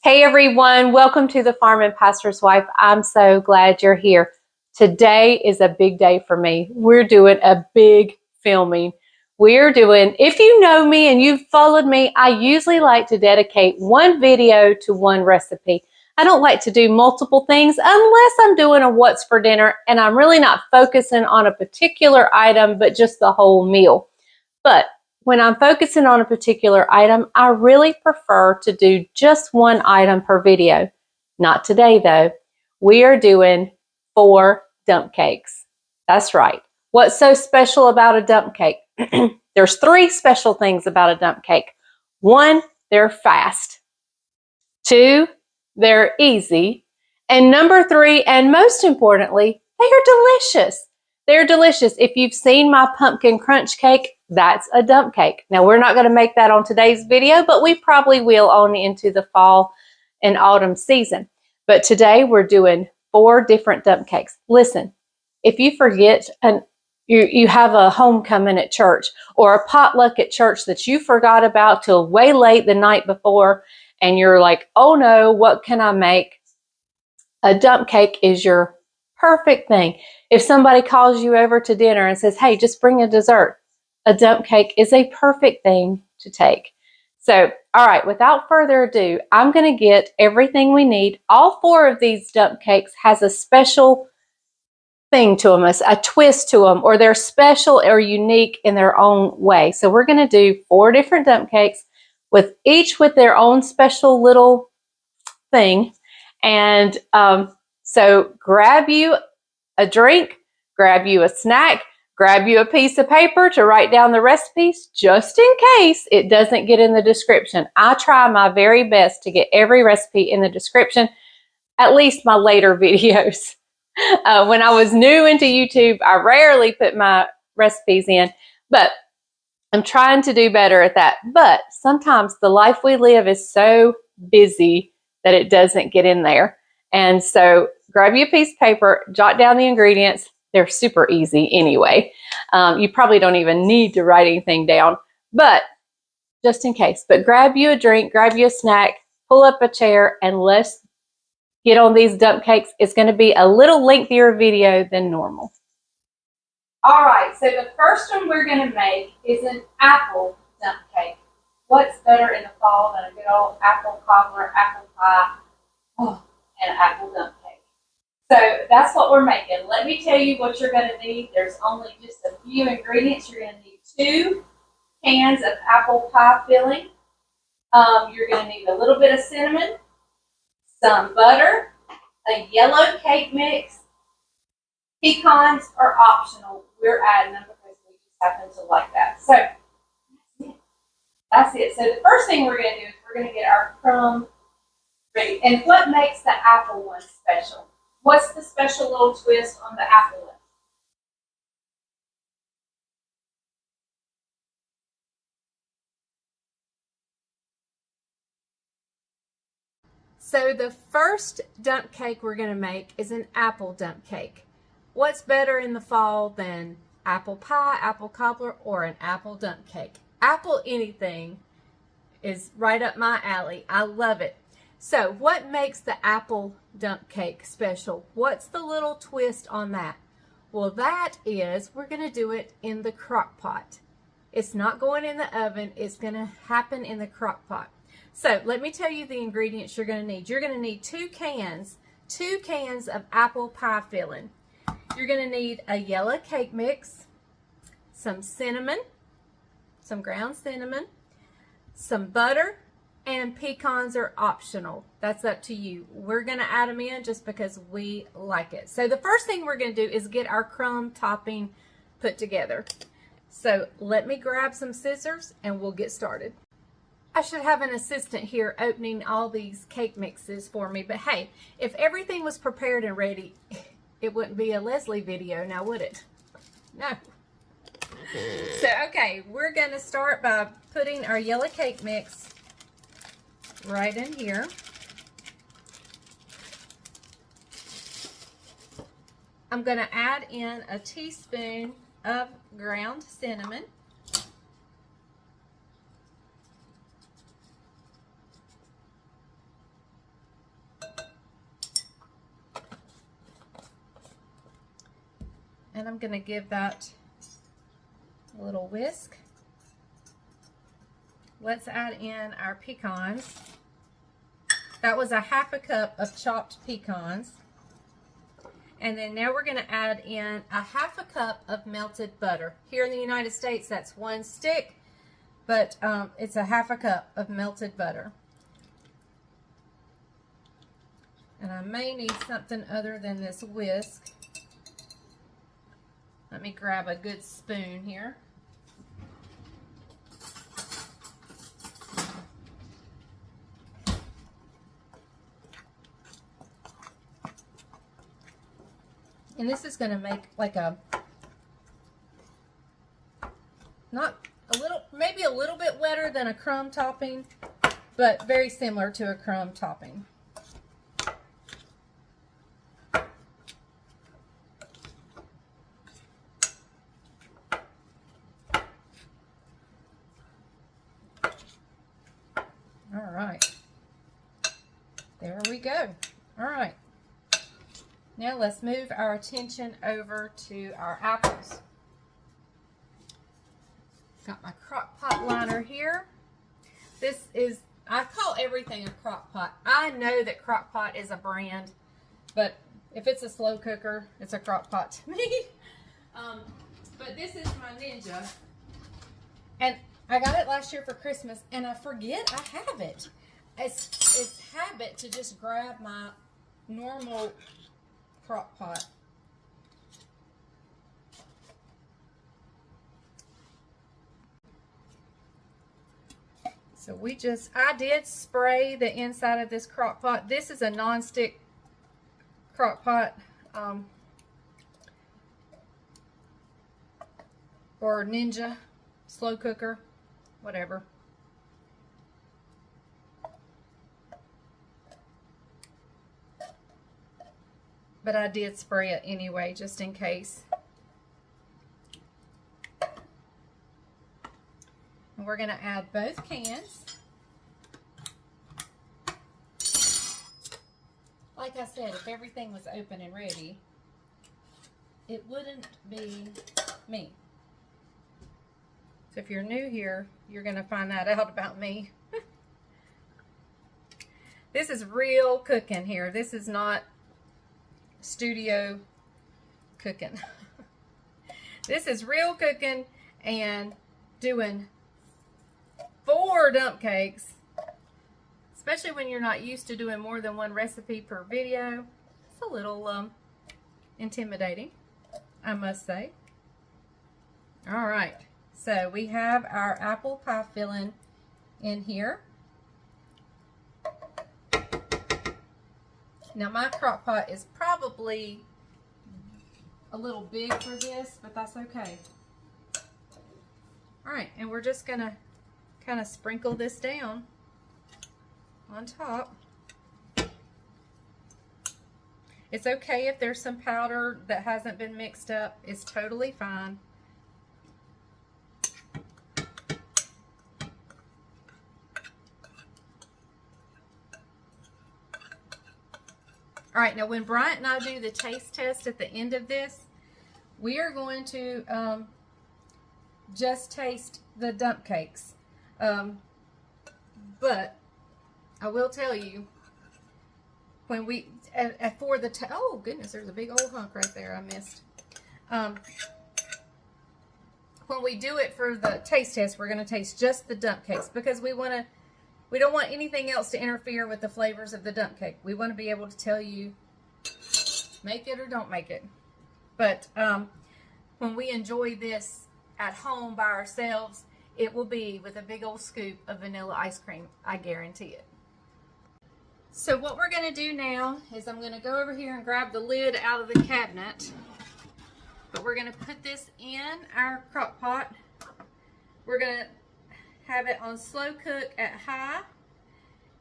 Hey everyone, welcome to the Farm and Pastor's Wife. I'm so glad you're here. Today is a big day for me. We're doing a big filming. If you know me and you've followed me, I usually like to dedicate one video to one recipe. I don't like to do multiple things unless I'm doing a what's for dinner and I'm really not focusing on a particular item, but just the whole meal. But when I'm focusing on a particular item, I really prefer to do just one item per video. Not today though. We are doing 4 dump cakes. That's right. What's so special about a dump cake? There's 3 special things about a dump cake. 1, they're fast. 2, they're easy. And number 3, and most importantly, they are delicious. They're delicious. If you've seen my pumpkin crunch cake, that's a dump cake. Now, we're not going to make that on today's video, but we probably will on into the fall and autumn season. But today we're doing 4 different dump cakes. Listen, if you forget and you have a homecoming at church or a potluck at church that you forgot about till way late the night before, and you're like, oh no, what can I make? A dump cake is your perfect thing. If somebody calls you over to dinner and says, hey, just bring a dessert, a dump cake is a perfect thing to take. So, all right, without further ado, I'm going to get everything we need. All 4 of these dump cakes has a special thing to them, a twist to them, or they're special or unique in their own way. So we're going to do 4 different dump cakes with each with their own special little thing. And so grab you a drink, grab you a snack, grab you a piece of paper to write down the recipes just in case it doesn't get in the description. I try my very best to get every recipe in the description, at least my later videos. When I was new into YouTube, I rarely put my recipes in, but I'm trying to do better at that. But sometimes the life we live is so busy that it doesn't get in there. And so grab you a piece of paper, jot down the ingredients. They're super easy anyway. You probably don't even need to write anything down, but just in case. But grab you a drink, grab you a snack, pull up a chair, and let's get on these dump cakes. It's going to be a little lengthier video than normal. All right, so the first one we're going to make is an apple dump cake. What's better in the fall than a good old apple cobbler, apple pie, and apple dump cake? So that's what we're making. Let me tell you what you're going to need. There's only just a few ingredients. You're going to need 2 cans of apple pie filling. You're going to need a little bit of cinnamon, some butter, a yellow cake mix. Pecans are optional. We're adding them because we just happen to like that. So that's it. So the first thing we're going to do is we're going to get our crumb ready. And what makes the apple one special? What's the special little twist on the apple one? So the first dump cake we're going to make is an apple dump cake. What's better in the fall than apple pie, apple cobbler, or an apple dump cake? Apple anything is right up my alley. I love it. So what makes the apple dump cake special? What's the little twist on that? Well, that is we're going to do it in the crock pot. It's not going in the oven. It's going to happen in the crock pot. So let me tell you the ingredients you're going to need. You're going to need 2 cans of apple pie filling. You're going to need a yellow cake mix, some cinnamon, some ground cinnamon, some butter, and pecans are optional. That's up to you. We're going to add them in just because we like it. So the first thing we're going to do is get our crumb topping put together. So let me grab some scissors and we'll get started. I should have an assistant here opening all these cake mixes for me, but hey, if everything was prepared and ready, it wouldn't be a Leslie video now, would it? No. So, okay, we're going to start by putting our yellow cake mix right in here. I'm going to add in a teaspoon of ground cinnamon. And I'm going to give that a little whisk. Let's add in our pecans. That was a half a cup of chopped pecans. And then now we're going to add in a half a cup of melted butter. Here in the United States, that's 1 stick, but it's a half a cup of melted butter. And I may need something other than this whisk. Let me grab a good spoon here. And this is going to make like maybe a little bit wetter than a crumb topping, but very similar to a crumb topping. All right. There we go. All right. Now let's move our attention over to our apples. Got my crock pot liner here. This is, I call everything a crock pot. I know that crock pot is a brand, but if it's a slow cooker, it's a crock pot to me. But this is my Ninja. And I got it last year for Christmas, and I forget I have it. It's habit to just grab my normal crock pot. So I did spray the inside of this crock pot. This is a non-stick crock pot, or Ninja slow cooker, whatever. But I did spray it anyway, just in case. And we're going to add both cans. Like I said, if everything was open and ready, it wouldn't be me. So if you're new here, you're going to find that out about me. This is real cooking here. This is not studio cooking. This is real cooking and doing 4 dump cakes, especially when you're not used to doing more than 1 recipe per video. It's a little intimidating, I must say. All right, so we have our apple pie filling in here. Now my crock pot is probably a little big for this, but that's okay. All right, and we're just gonna kind of sprinkle this down on top. It's okay if there's some powder that hasn't been mixed up. It's totally fine. All right, now when Bryant and I do the taste test at the end of this, we are going to just taste the dump cakes. But I will tell you, when we, oh goodness, there's a big old hunk right there I missed. When we do it for the taste test, we're going to taste just the dump cakes, because we don't want anything else to interfere with the flavors of the dump cake. We want to be able to tell you, make it or don't make it. But when we enjoy this at home by ourselves, it will be with a big old scoop of vanilla ice cream. I guarantee it. So what we're going to do now is I'm going to go over here and grab the lid out of the cabinet. But we're going to put this in our crock pot. We're going to have it on slow cook at high,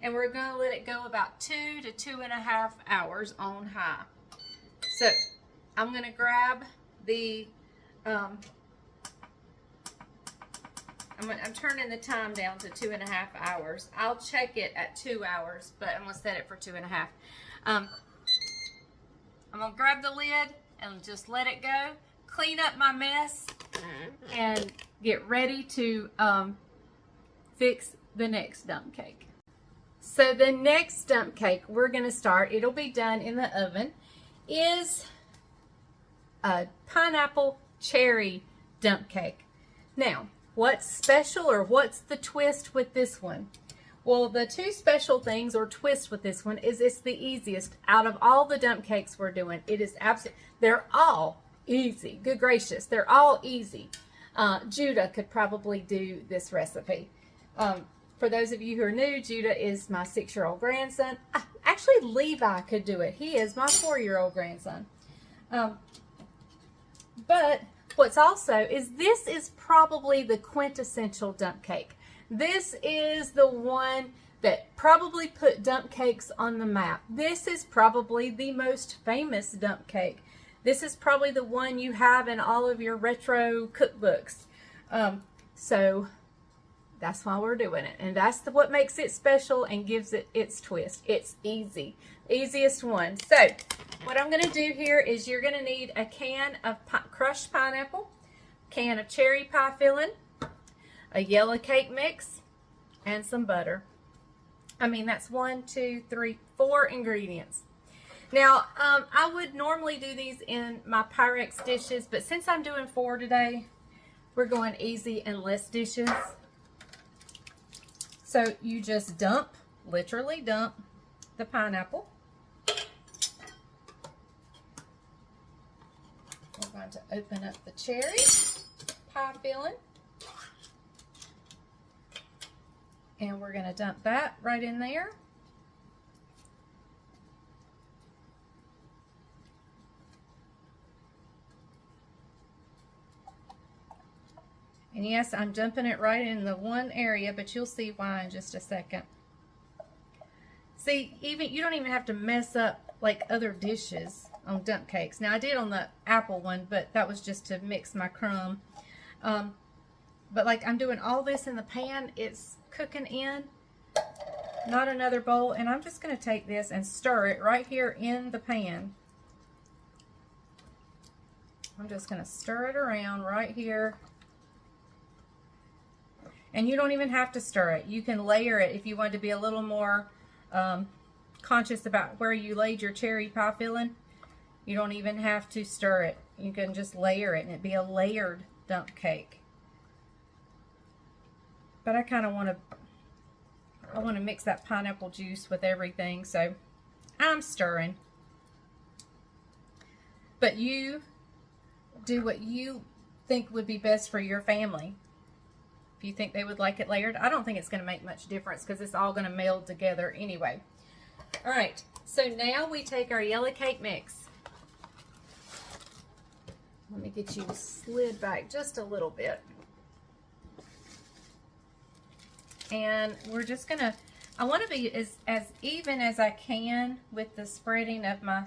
and we're going to let it go about 2 to 2.5 hours on high. So I'm going to grab the I'm turning the time down to 2.5 hours. I'll check it at 2 hours, but I'm going to set it for 2.5. I'm going to grab the lid and just let it go clean up my mess and get ready to fix the next dump cake. So the next dump cake we're going to start, it'll be done in the oven, is a pineapple cherry dump cake. Now, what's special or what's the twist with this one? Well, the two special things or twists with this one is it's the easiest out of all the dump cakes we're doing. It is absolutely, they're all easy. Good gracious, they're all easy. Judah could probably do this recipe. For those of you who are new, Judah is my 6-year-old grandson. Actually, Levi could do it. He is my 4-year-old grandson. But what's also is this is probably the quintessential dump cake. This is the one that probably put dump cakes on the map. This is probably the most famous dump cake. This is probably the one you have in all of your retro cookbooks. So that's why we're doing it. And that's what makes it special and gives it its twist. It's easy. Easiest one. So what I'm going to do here is you're going to need a can of crushed pineapple, can of cherry pie filling, a yellow cake mix, and some butter. I mean, that's 1, 2, 3, 4 ingredients. Now, I would normally do these in my Pyrex dishes, but since I'm doing 4 today, we're going easy and less dishes. So you just dump, literally dump, the pineapple. We're going to open up the cherry pie filling. And we're going to dump that right in there. And yes, I'm dumping it right in the one area, but you'll see why in just a second. See, you don't even have to mess up like other dishes on dump cakes. Now I did on the apple one, but that was just to mix my crumb. But like I'm doing all this in the pan, it's cooking in, not another bowl. And I'm just going to take this and stir it right here in the pan. I'm just going to stir it around right here. And you don't even have to stir it. You can layer it if you want to be a little more conscious about where you laid your cherry pie filling. You don't even have to stir it. You can just layer it and it'd be a layered dump cake. But I kind of want to mix that pineapple juice with everything, so I'm stirring. But you do what you think would be best for your family. If you think they would like it layered, I don't think it's going to make much difference because it's all going to meld together anyway. All right, so now we take our yellow cake mix. Let me get you slid back just a little bit. And we're just going to, I want to be as even as I can with the spreading of my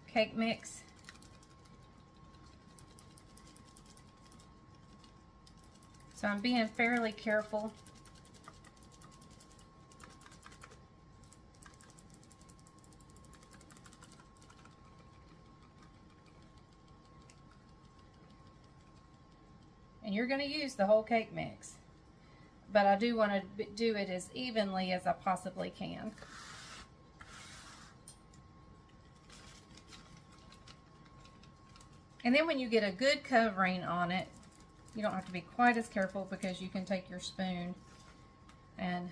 cake mix. So I'm being fairly careful. And you're going to use the whole cake mix. But I do want to do it as evenly as I possibly can. And then when you get a good covering on it, you don't have to be quite as careful because you can take your spoon and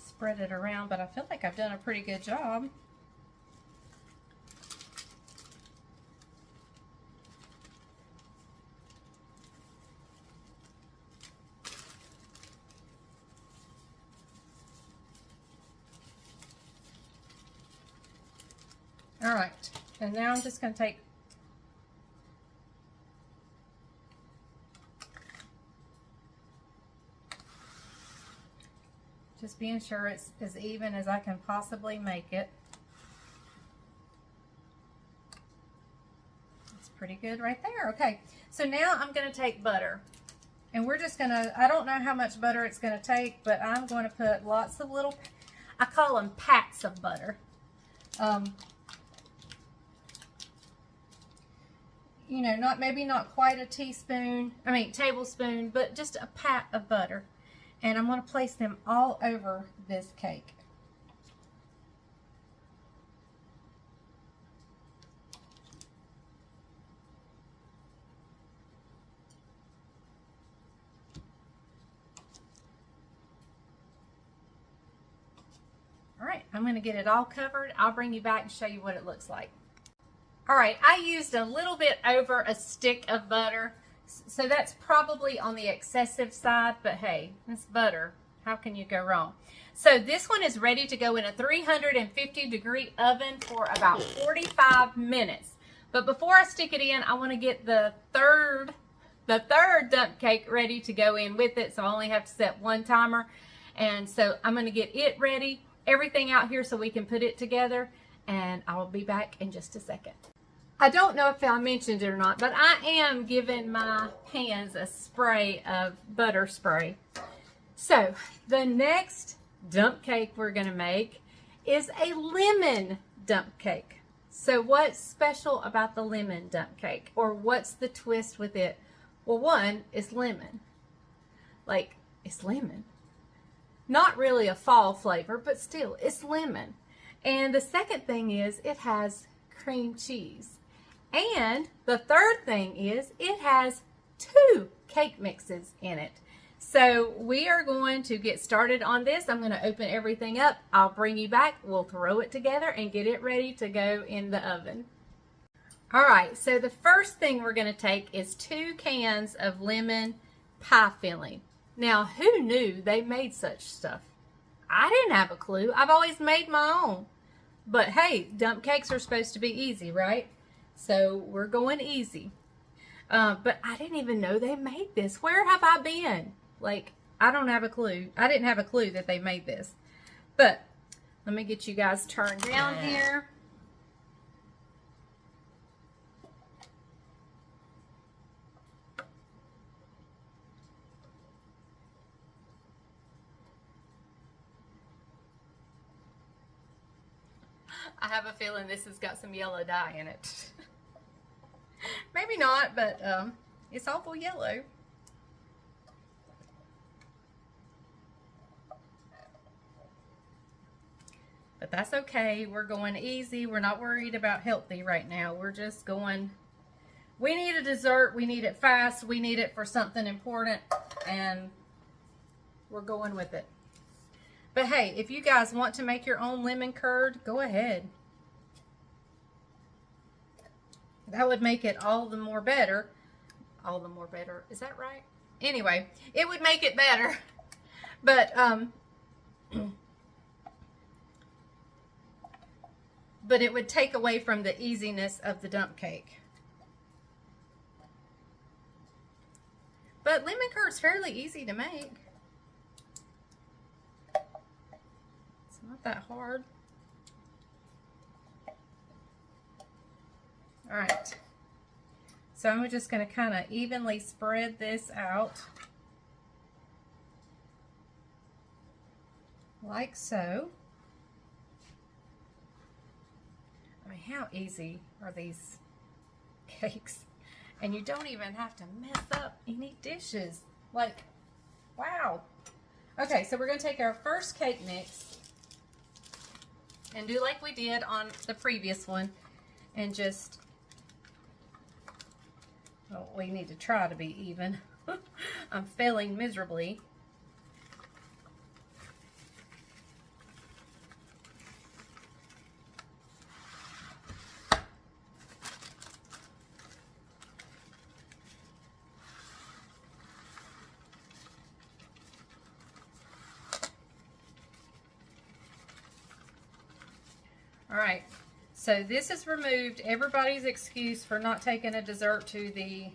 spread it around. But I feel like I've done a pretty good job. All right, and now I'm just going to take just being sure it's as even as I can possibly make it. It's pretty good right there. Okay, so now I'm going to take butter. And we're just going to, I don't know how much butter it's going to take, but I'm going to put lots of little, I call them pats of butter. you know, maybe not quite a tablespoon, but just a pat of butter. And I'm going to place them all over this cake. All right, I'm going to get it all covered. I'll bring you back and show you what it looks like. All right, I used a little bit over a stick of butter, so that's probably on the excessive side, but hey, it's butter. How can you go wrong? So this one is ready to go in a 350-degree oven for about 45 minutes. But before I stick it in, I want to get the third dump cake ready to go in with it, so I only have to set one timer. And so I'm going to get it ready, everything out here so we can put it together, and I will be back in just a second. I don't know if I mentioned it or not, but I am giving my pans a spray of butter spray. So the next dump cake we're going to make is a lemon dump cake. So what's special about the lemon dump cake, or what's the twist with it? Well, one is lemon. Like, it's lemon. Not really a fall flavor, but still, it's lemon. And the second thing is it has cream cheese. And the third thing is it has 2 cake mixes in it. So we are going to get started on this. I'm going to open everything up. I'll bring you back. We'll throw it together and get it ready to go in the oven. All right, so the first thing we're going to take is 2 cans of lemon pie filling. Now, who knew they made such stuff? I didn't have a clue. I've always made my own. But hey, dump cakes are supposed to be easy, right? So we're going easy. But I didn't even know they made this. Where have I been? Like, I don't have a clue. I didn't have a clue that they made this. But let me get you guys turned down here. I have a feeling this has got some yellow dye in it. Maybe not, but it's awful yellow. But that's okay. We're going easy. We're not worried about healthy right now. We're just going, we need a dessert. We need it fast. We need it for something important. And we're going with it. But hey, if you guys want to make your own lemon curd, go ahead. That would make it all the more better. All the more better. Is that right? Anyway, it would make it better. But but it would take away from the easiness of the dump cake. But lemon curd's fairly easy to make. It's not that hard. All right. So I'm just going to kind of evenly spread this out. Like so. I mean, how easy are these cakes? And you don't even have to mess up any dishes. Like, wow. Okay, so we're going to take our first cake mix and do like we did on the previous one and just, well, we need to try to be even. I'm failing miserably. All right, so this has removed everybody's excuse for not taking a dessert to the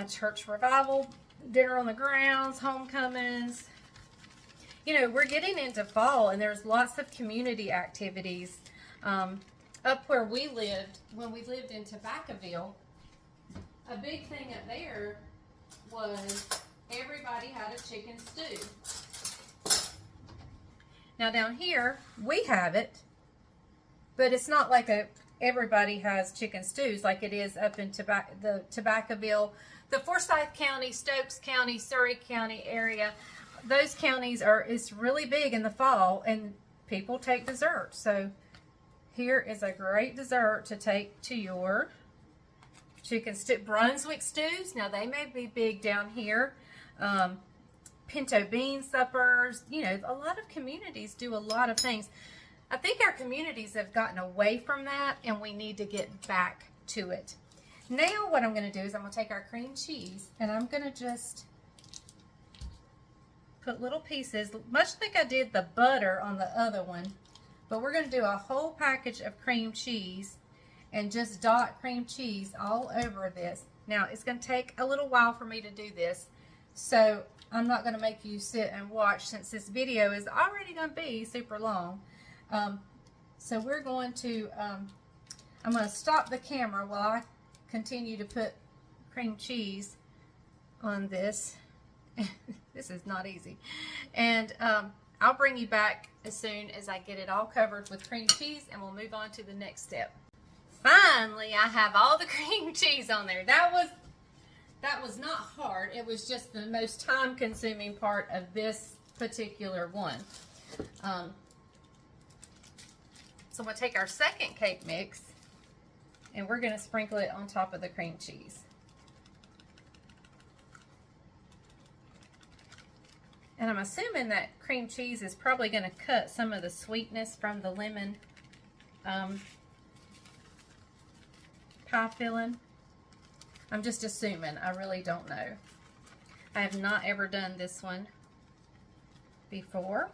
church revival, dinner on the grounds, homecomings. You know, we're getting into fall and there's lots of community activities. Up where we lived, when we lived in Tobaccoville, a big thing up there was everybody had a chicken stew. Now down here, we have it, but it's not like a everybody has chicken stews like it is up in the Tobaccoville, the Forsyth County, Stokes County, Surrey County area. Those counties it's really big in the fall, and people take dessert. So here is a great dessert to take to your chicken stew. Brunswick stews, now they may be big down here. Pinto bean suppers, you know, a lot of communities do a lot of things. I think our communities have gotten away from that, and we need to get back to it. Now what I'm going to do is I'm going to take our cream cheese, and I'm going to just put little pieces, much like I did the butter on the other one, but we're going to do a whole package of cream cheese and just dot cream cheese all over this. Now it's going to take a little while for me to do this, so I'm not going to make you sit and watch since this video is already going to be super long. So we're going to, I'm going to stop the camera while I continue to put cream cheese on this. This is not easy. And I'll bring you back as soon as I get it all covered with cream cheese, and we'll move on to the next step. Finally, I have all the cream cheese on there. That was not hard. It was just the most time-consuming part of this particular one. So we'll take our second cake mix, and we're going to sprinkle it on top of the cream cheese. And I'm assuming that cream cheese is probably going to cut some of the sweetness from the lemon pie filling. I'm just assuming. I really don't know. I have not ever done this one before.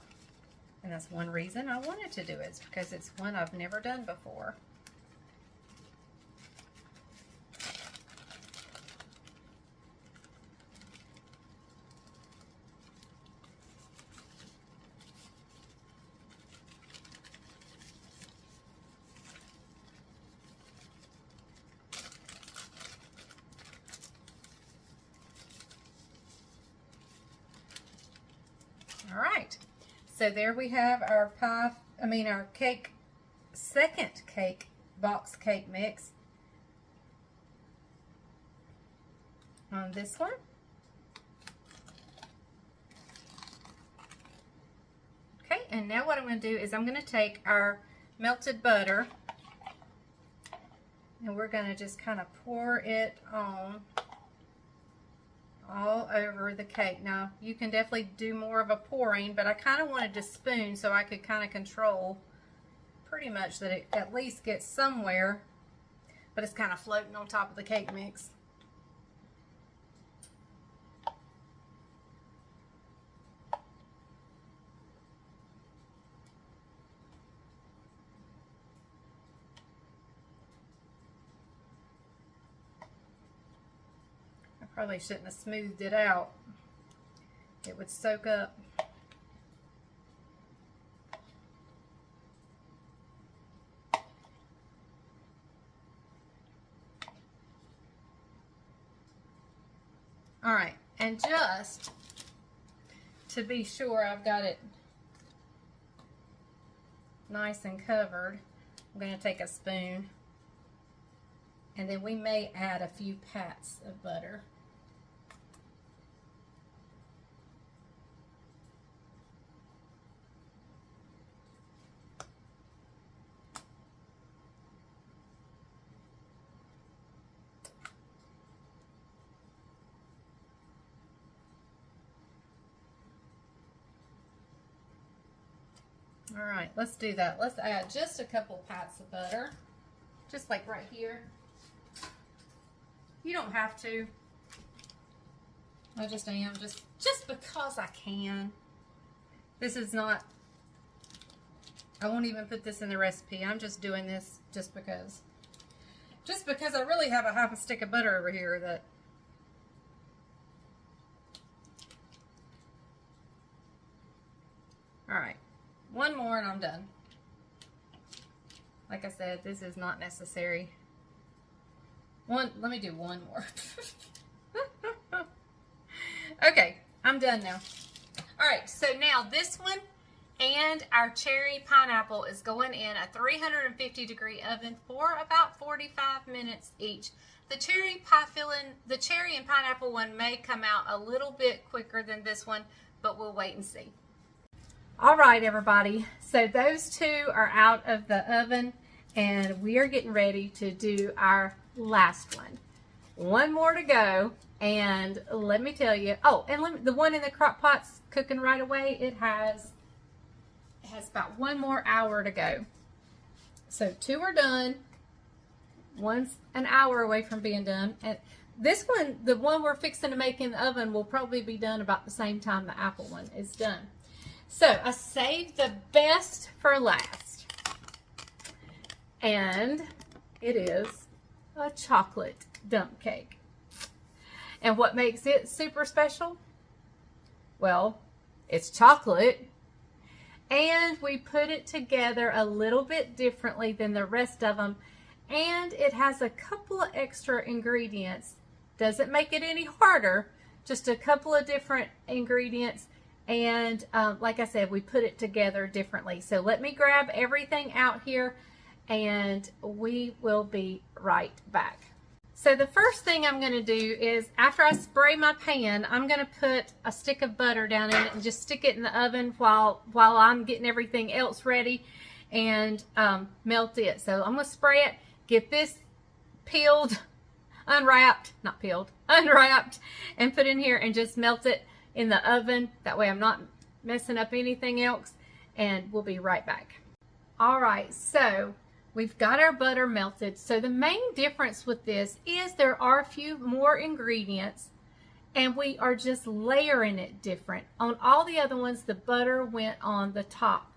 And that's one reason I wanted to do it. It's because it's one I've never done before. All right, so there we have our our cake, second cake, box cake mix on this one. Okay, and now what I'm going to do is I'm going to take our melted butter, and we're going to just kind of pour it on all over the cake. Now you can definitely do more of a pouring, but I kind of wanted to spoon so I could kind of control pretty much that it at least gets somewhere, but it's kind of floating on top of the cake mix. Probably shouldn't have smoothed it out. It would soak up. All right, and just to be sure I've got it nice and covered, I'm going to take a spoon, and then we may add a few pats of butter. All right, let's do that. Let's add just a couple pats of butter, just like right here. You don't have to. I just am, just because I can. This is not, I won't even put this in the recipe. I'm just doing this just because. Just because I really have a half a stick of butter over here that all right. One more and I'm done. Like I said, this is not necessary. Let me do one more. Okay, I'm done now. All right, so now this one And our cherry pineapple is going in a 350-degree oven for about 45 minutes each. The cherry and pineapple one may come out a little bit quicker than this one, but we'll wait and see. All right, everybody. So those two are out of the oven, and we are getting ready to do our last one. One more to go, and let me tell you. Oh, and the one in the crock pot's cooking right away. It has about one more hour to go. So two are done. One's an hour away from being done. And this one, the one we're fixing to make in the oven, will probably be done about the same time the apple one is done. So I saved the best for last. And it is a chocolate dump cake. And what makes it super special? Well, it's chocolate. And we put it together a little bit differently than the rest of them. And it has a couple of extra ingredients. Doesn't make it any harder, just a couple of different ingredients. And like I said, we put it together differently. So let me grab everything out here and we will be right back. So the first thing I'm going to do is, after I spray my pan, I'm going to put a stick of butter down in it and just stick it in the oven while I'm getting everything else ready, and melt it. So I'm going to spray it, get this peeled, unwrapped, and put in here and just melt it in the oven. That way I'm not messing up anything else, and we'll be right back. All right, so we've got our butter melted. So the main difference with this is there are a few more ingredients, and we are just layering it different. On all the other ones, the butter went on the top.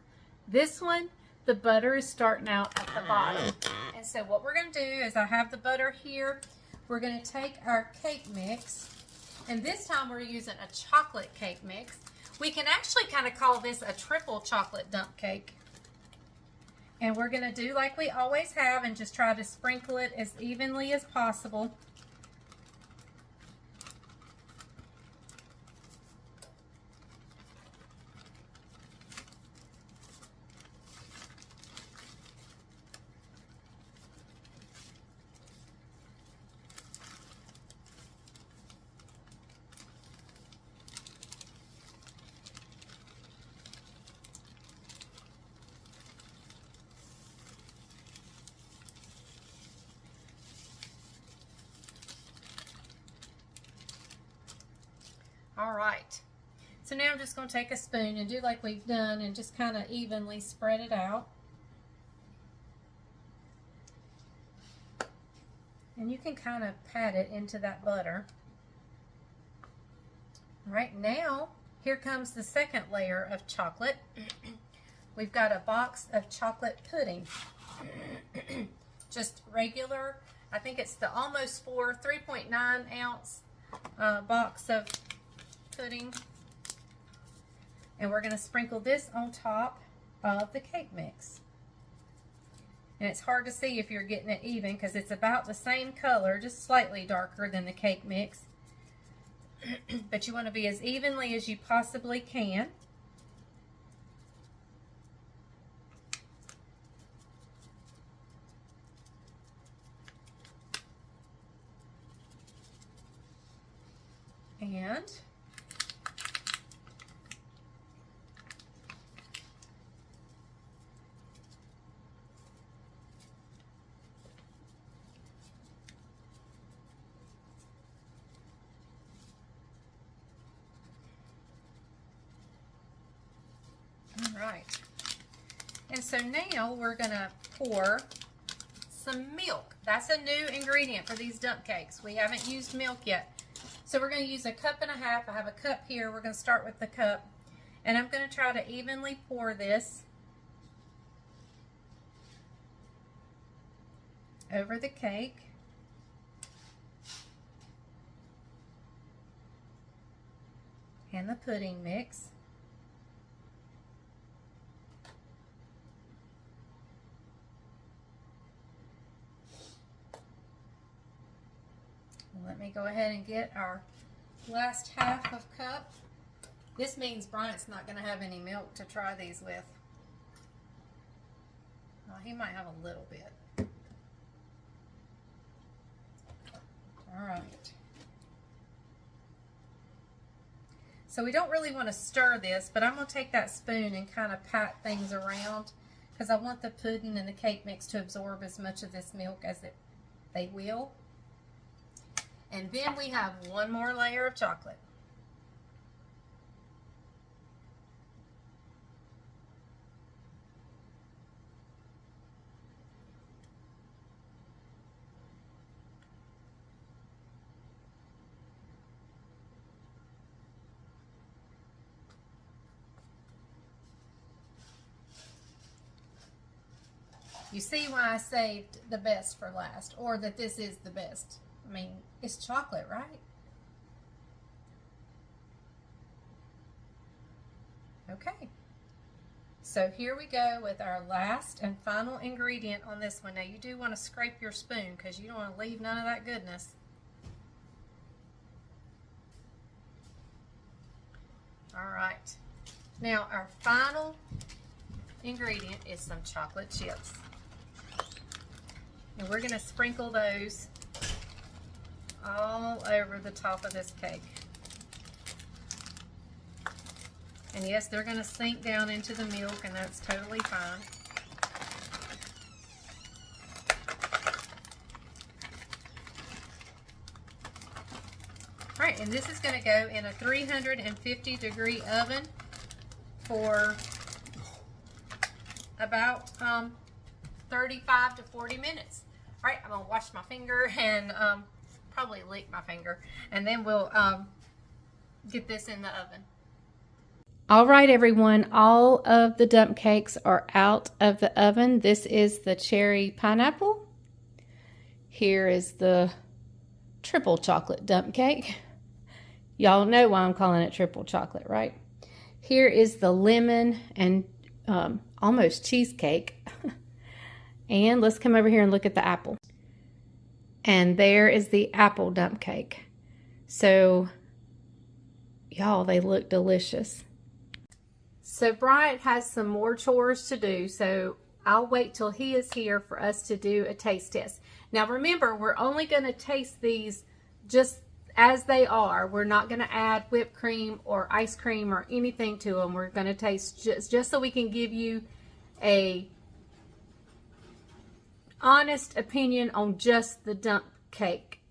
This one, the butter is starting out at the bottom. And so what we're going to do is, I have the butter here. We're going to take our cake mix, and this time we're using a chocolate cake mix. We can actually kind of call this a triple chocolate dump cake. And we're going to do like we always have and just try to sprinkle it as evenly as possible. All right, so now I'm just going to take a spoon and do like we've done and just kind of evenly spread it out. And you can kind of pat it into that butter. All right, now here comes the second layer of chocolate. We've got a box of chocolate pudding. Just regular, I think it's the almost 3.9 ounce box of pudding, and we're going to sprinkle this on top of the cake mix. And it's hard to see if you're getting it even because it's about the same color, just slightly darker than the cake mix. But you want to be as evenly as you possibly can. And all right. And so now we're going to pour some milk. That's a new ingredient for these dump cakes. We haven't used milk yet. So we're going to use 1.5 cups. I have a cup here. We're going to start with the cup. And I'm going to try to evenly pour this over the cake. And the pudding mix. Let me go ahead and get our last half of cup This means Bryant's not going to have any milk to try these with. Well, he might have a little bit. All right. So we don't really want to stir this, but I'm going to take that spoon and kind of pat things around because I want the pudding and the cake mix to absorb as much of this milk as they will. And then we have one more layer of chocolate. You see why I saved the best for last, or that this is the best. I mean, it's chocolate, right? Okay. So here we go with our last and final ingredient on this one. Now you do want to scrape your spoon because you don't want to leave none of that goodness. All right. Now our final ingredient is some chocolate chips. And we're going to sprinkle those all over the top of this cake. And yes, they're going to sink down into the milk, and that's totally fine. All right, and this is going to go in a 350-degree oven for about 35 to 40 minutes. All right, I'm gonna wash my finger and probably lick my finger, and then we'll get this in the oven. All right, everyone, all of the dump cakes are out of the oven. This is the cherry pineapple. Here is the triple chocolate dump cake. Y'all know why I'm calling it triple chocolate, right? Here is the lemon and almost cheesecake. And let's come over here and look at the apple. And there is the apple dump cake. So, y'all, they look delicious. So Bryant has some more chores to do, so I'll wait till he is here for us to do a taste test. Now remember, we're only going to taste these just as they are. We're not going to add whipped cream or ice cream or anything to them. We're going to taste just so we can give you a honest opinion on just the dump cake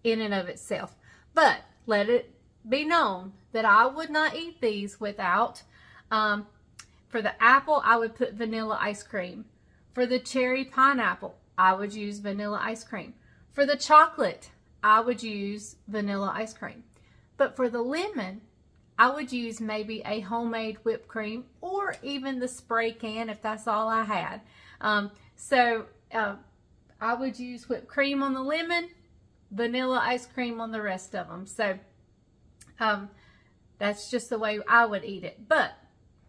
in and of itself. But let it be known that I would not eat these without, for the apple, I would put vanilla ice cream. For the cherry pineapple, I would use vanilla ice cream. For the chocolate, I would use vanilla ice cream. But for the lemon, I would use maybe a homemade whipped cream or even the spray can if that's all I had. I would use whipped cream on the lemon, vanilla ice cream on the rest of them. So that's just the way I would eat it. But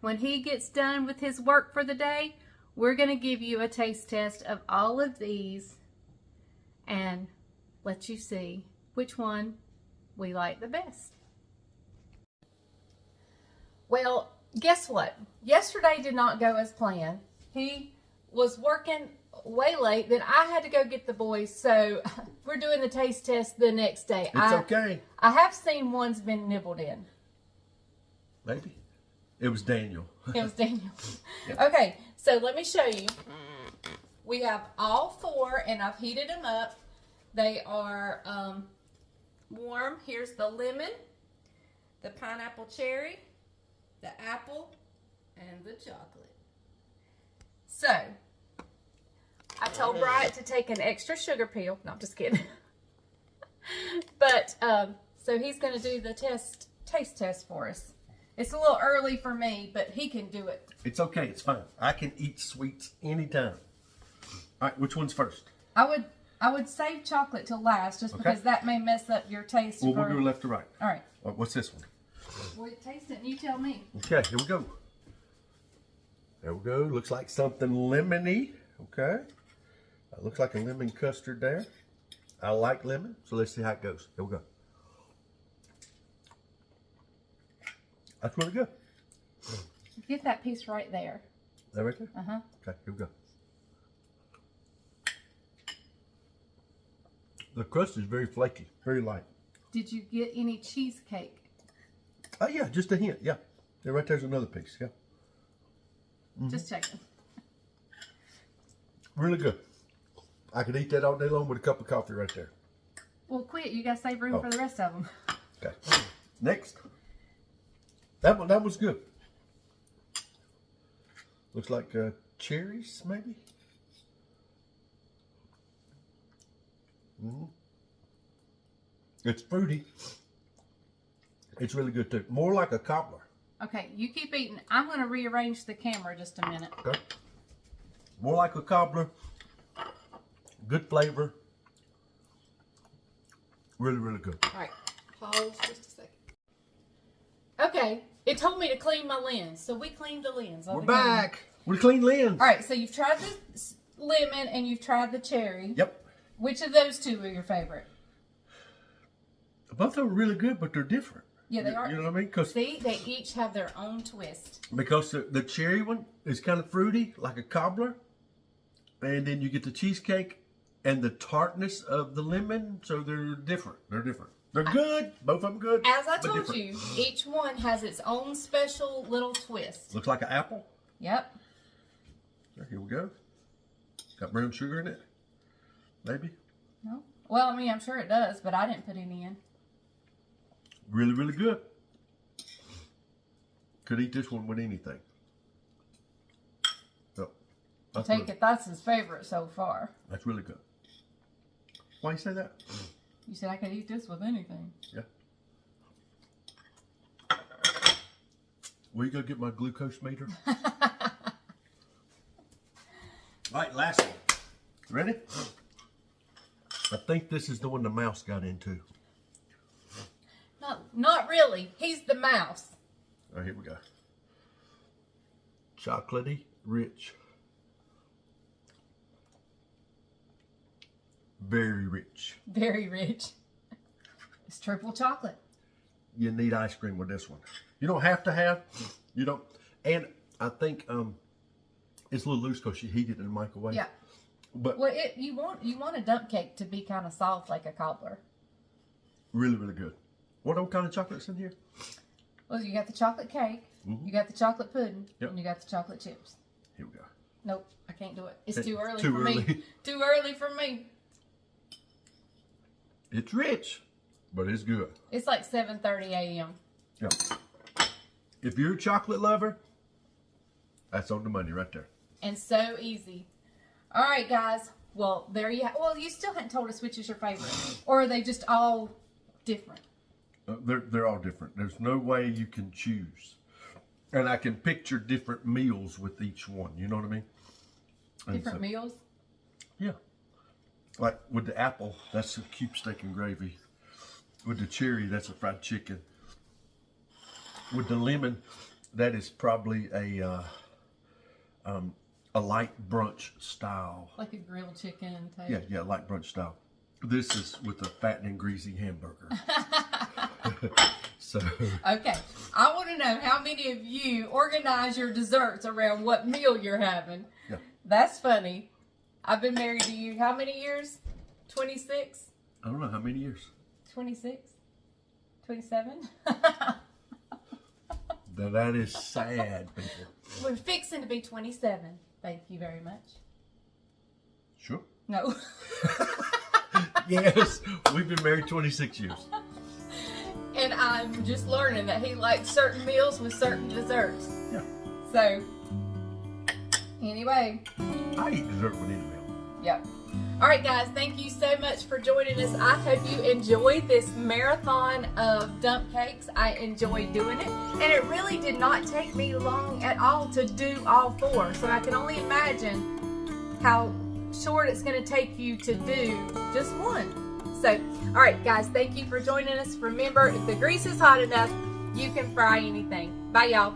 when he gets done with his work for the day, we're going to give you a taste test of all of these and let you see which one we like the best. Well, guess what? Yesterday did not go as planned. He was working way late, then I had to go get the boys, so we're doing the taste test the next day. It's okay. I have seen one's been nibbled in. Maybe. It was Daniel. It was Daniel. Yeah. Okay, so let me show you. We have all four, and I've heated them up. They are warm. Here's the lemon, the pineapple cherry, the apple, and the chocolate. So, I told Bryant to take an extra sugar peel. No, I'm just kidding. But, so he's going to do the taste test for us. It's a little early for me, but he can do it. It's okay. It's fine. I can eat sweets anytime. All right, which one's first? I would save chocolate till last, just because that may mess up your taste. Well, we'll go left to right. All right. What's this one? Well, taste it and you tell me. Okay, here we go. There we go. Looks like something lemony. Okay. Looks like a lemon custard there. I like lemon, so let's see how it goes. Here we go. That's really good. Get that piece right there. That right there? Uh-huh. Okay, here we go. The crust is very flaky, very light. Did you get any cheesecake? Oh yeah, just a hint. Yeah, there, right there's another piece. Yeah. Just checking. Really good. I could eat that all day long with a cup of coffee right there. Well, quit. You got to save room for the rest of them. Okay. Next. That was good. Looks like cherries, maybe. It's fruity. It's really good too. More like a cobbler. Okay, you keep eating. I'm going to rearrange the camera just a minute. Okay. More like a cobbler. Good flavor. Really, really good. All right, pause just a second. Okay, it told me to clean my lens, so we cleaned the lens. We're back. We're clean lens. All right, so you've tried the lemon and you've tried the cherry. Yep. Which of those two are your favorite? Both of them are really good, but they're different. Yeah, they are. You know what I mean? See, they each have their own twist. Because the cherry one is kind of fruity, like a cobbler. And then you get the cheesecake and the tartness of the lemon. So they're different. They're different. They're good. Both of them good. As I told you, each one has its own special little twist. Looks like an apple. Yep. So here we go. Got brown sugar in it. Maybe. No. Well, I mean, I'm sure it does, but I didn't put any in. Really, really good. Could eat this one with anything. So, I take it that's his favorite so far. That's really good. Why you say that? You said I could eat this with anything. Yeah. Will you go get my glucose meter? All right, last one. Ready? I think this is the one the mouse got into. Not really. He's the mouse. All right, here we go. Chocolatey, rich. Very rich. Very rich. It's triple chocolate. You need ice cream with this one. You don't have to have. You don't. And I think it's a little loose because you heat it in the microwave. Yeah. But well, you want a dump cake to be kind of soft like a cobbler. Really, really good. What kind of chocolate's in here? Well, you got the chocolate cake, you got the chocolate pudding, and you got the chocolate chips. Here we go. Nope, I can't do it. It's too early too for early. me. Too early for me. It's rich, but it's good. It's like 7:30 a.m. Yeah. If you're a chocolate lover, that's on the money right there. And so easy. All right, guys. Well, there you have. Well, you still haven't told us which is your favorite, or are they just all different? They're all different. There's no way you can choose, and I can picture different meals with each one. You know what I mean? Different meals. Yeah. Like with the apple, that's a cube steak and gravy. With the cherry, that's a fried chicken. With the lemon, that is probably a light brunch style. Like a grilled chicken type. Yeah, light brunch style. This is with a fat and greasy hamburger. So. Okay, I want to know how many of you organize your desserts around what meal you're having. Yeah. That's funny. I've been married to you how many years? 26? I don't know how many years. 26? 27? That is sad, people. We're fixing to be 27. Thank you very much. Sure. No. Yes, we've been married 26 years. And I'm just learning that he likes certain meals with certain desserts. Yeah. So, anyway. I eat dessert with any meal. Yep. All right, guys, thank you so much for joining us. I hope you enjoyed this marathon of dump cakes. I enjoyed doing it, and it really did not take me long at all to do all four. So I can only imagine how short it's going to take you to do just one. So, all right, guys, thank you for joining us. Remember, if the grease is hot enough, you can fry anything. Bye, y'all.